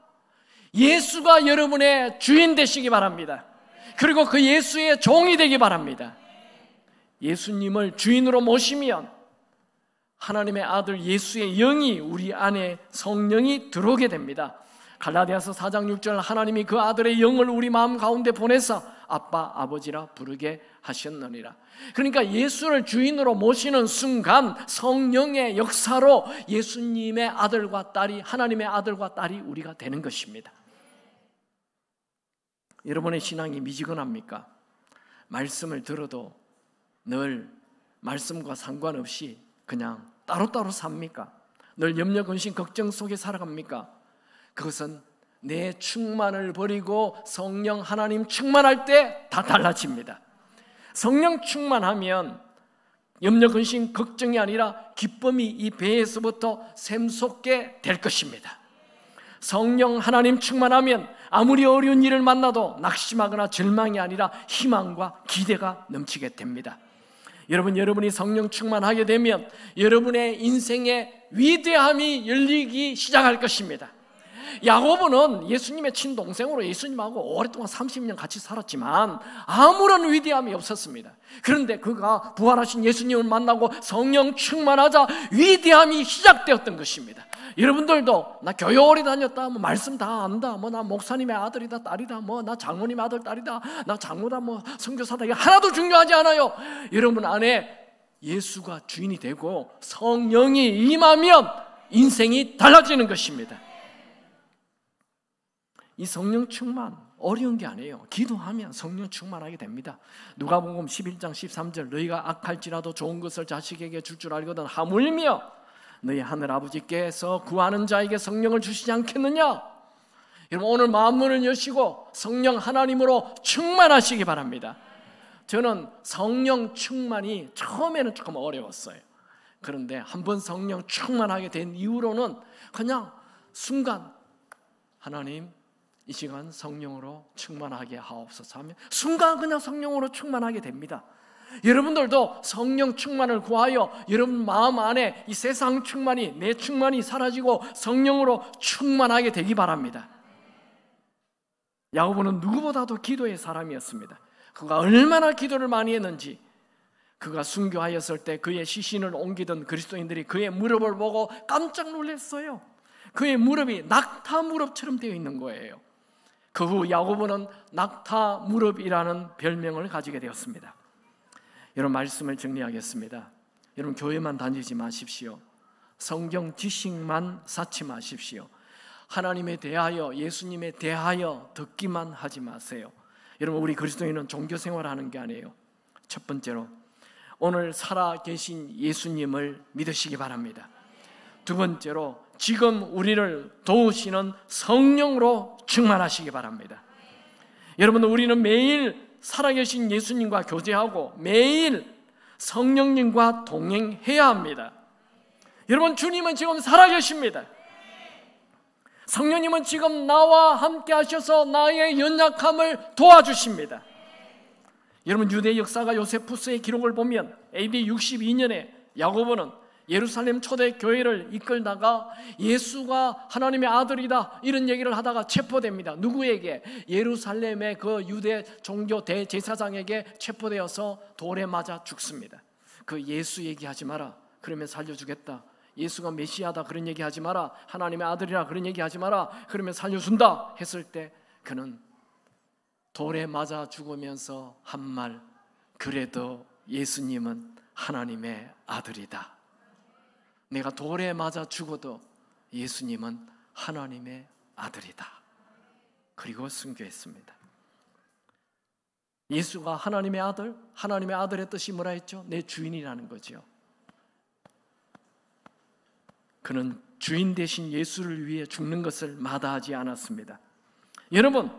예수가 여러분의 주인 되시기 바랍니다. 그리고 그 예수의 종이 되기 바랍니다. 예수님을 주인으로 모시면 하나님의 아들 예수의 영이 우리 안에 성령이 들어오게 됩니다. 갈라디아서 4장 6절 하나님이 그 아들의 영을 우리 마음 가운데 보내서 아빠 아버지라 부르게 하셨느니라. 그러니까 예수를 주인으로 모시는 순간 성령의 역사로 예수님의 아들과 딸이, 하나님의 아들과 딸이 우리가 되는 것입니다. 여러분의 신앙이 미지근합니까? 말씀을 들어도 늘 말씀과 상관없이 그냥 따로따로 삽니까? 늘 염려, 근심, 걱정 속에 살아갑니까? 그것은 내 충만을 버리고 성령 하나님 충만할 때 다 달라집니다. 성령 충만하면 염려, 근심, 걱정이 아니라 기쁨이 이 배에서부터 샘솟게 될 것입니다. 성령 하나님 충만하면 아무리 어려운 일을 만나도 낙심하거나 절망이 아니라 희망과 기대가 넘치게 됩니다. 여러분이 성령 충만하게 되면 여러분의 인생의 위대함이 열리기 시작할 것입니다. 야고보는 예수님의 친동생으로 예수님하고 오랫동안 30년 같이 살았지만 아무런 위대함이 없었습니다. 그런데 그가 부활하신 예수님을 만나고 성령 충만하자 위대함이 시작되었던 것입니다. 여러분들도 나 교회 오래 다녔다, 뭐 말씀 다 안다, 뭐 나 목사님의 아들이다, 딸이다, 뭐 나 장모님의 아들, 딸이다, 나 장로다, 뭐 선교사다, 이게 하나도 중요하지 않아요. 여러분 안에 예수가 주인이 되고 성령이 임하면 인생이 달라지는 것입니다. 이 성령 충만 어려운 게 아니에요. 기도하면 성령 충만하게 됩니다. 누가복음 11장 13절 너희가 악할지라도 좋은 것을 자식에게 줄 줄 알거든 하물며 너희 하늘아버지께서 구하는 자에게 성령을 주시지 않겠느냐. 여러분 오늘 마음문을 여시고 성령 하나님으로 충만하시기 바랍니다. 저는 성령 충만이 처음에는 조금 어려웠어요. 그런데 한번 성령 충만하게 된 이후로는 그냥 순간 하나님 이 시간 성령으로 충만하게 하옵소서 하면 순간 그냥 성령으로 충만하게 됩니다. 여러분들도 성령 충만을 구하여 여러분 마음 안에 이 세상 충만이, 내 충만이 사라지고 성령으로 충만하게 되기 바랍니다. 야고보는 누구보다도 기도의 사람이었습니다. 그가 얼마나 기도를 많이 했는지, 그가 순교하였을 때 그의 시신을 옮기던 그리스도인들이 그의 무릎을 보고 깜짝 놀랐어요. 그의 무릎이 낙타 무릎처럼 되어 있는 거예요. 그 후 야고보는 낙타 무릎이라는 별명을 가지게 되었습니다. 여러분 말씀을 정리하겠습니다. 여러분 교회만 다니지 마십시오. 성경 지식만 쌓지 마십시오. 하나님에 대하여, 예수님에 대하여 듣기만 하지 마세요. 여러분 우리 그리스도인은 종교 생활하는 게 아니에요. 첫 번째로 오늘 살아 계신 예수님을 믿으시기 바랍니다. 두 번째로 지금 우리를 도우시는 성령으로 충만하시기 바랍니다. 여러분 우리는 매일 살아계신 예수님과 교제하고 매일 성령님과 동행해야 합니다. 여러분 주님은 지금 살아계십니다. 성령님은 지금 나와 함께 하셔서 나의 연약함을 도와주십니다. 여러분 유대 역사가 요세푸스의 기록을 보면 AD 62년에 야고보는 예루살렘 초대교회를 이끌다가 예수가 하나님의 아들이다 이런 얘기를 하다가 체포됩니다. 누구에게? 예루살렘의 그 유대 종교 대제사장에게 체포되어서 돌에 맞아 죽습니다. 그 예수 얘기하지 마라, 그러면 살려주겠다. 예수가 메시아다 그런 얘기하지 마라, 하나님의 아들이라 그런 얘기하지 마라, 그러면 살려준다 했을 때 그는 돌에 맞아 죽으면서 한 말, 그래도 예수님은 하나님의 아들이다. 내가 돌에 맞아 죽어도 예수님은 하나님의 아들이다. 그리고 순교했습니다. 예수가 하나님의 아들, 하나님의 아들의 뜻이 뭐라 했죠? 내 주인이라는 거죠. 그는 주인 대신 예수를 위해 죽는 것을 마다하지 않았습니다. 여러분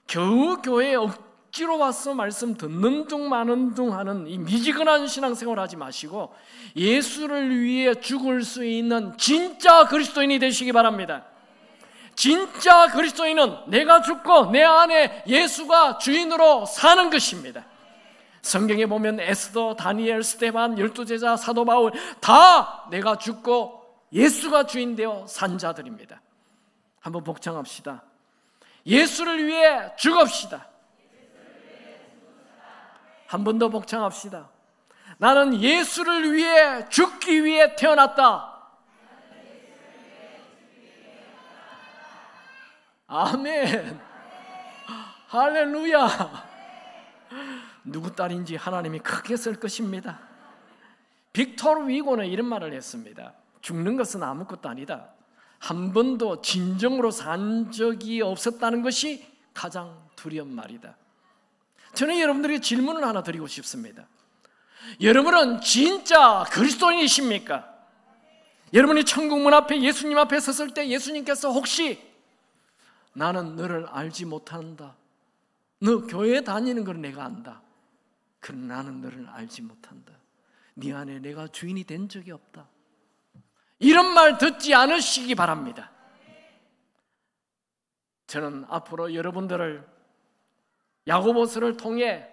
겨우 교회에 억지로 와서 말씀 듣는 둥 마는 둥 하는 이 미지근한 신앙생활 하지 마시고 예수를 위해 죽을 수 있는 진짜 그리스도인이 되시기 바랍니다. 진짜 그리스도인은 내가 죽고 내 안에 예수가 주인으로 사는 것입니다. 성경에 보면 에스더, 다니엘, 스데반, 12제자, 사도 바울 다 내가 죽고 예수가 주인 되어 산 자들입니다. 한번 복창합시다. 예수를 위해 죽읍시다. 한 번 더 복창합시다. 나는 예수를 위해 죽기 위해 태어났다. 아멘. 할렐루야. 누구 딸인지 하나님이 크게 쓸 것입니다. 빅토르 위고는 이런 말을 했습니다. 죽는 것은 아무것도 아니다. 한 번도 진정으로 산 적이 없었다는 것이 가장 두려운 말이다. 저는 여러분들에게 질문을 하나 드리고 싶습니다. 여러분은 진짜 그리스도인이십니까? 여러분이 천국 문 앞에 예수님 앞에 섰을 때 예수님께서 혹시 나는 너를 알지 못한다, 너 교회 다니는 걸 내가 안다, 그러나 나는 너를 알지 못한다, 네 안에 내가 주인이 된 적이 없다, 이런 말 듣지 않으시기 바랍니다. 저는 앞으로 여러분들을 야고보서를 통해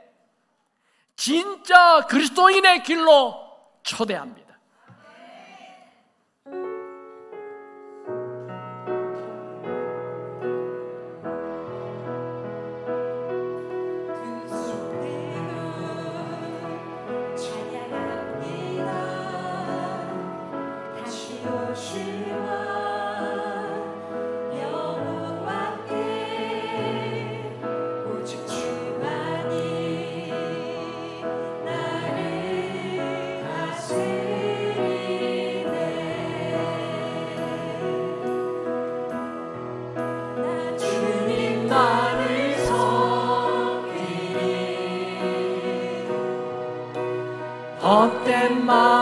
진짜 그리스도인의 길로 초대합니다. 헛된 말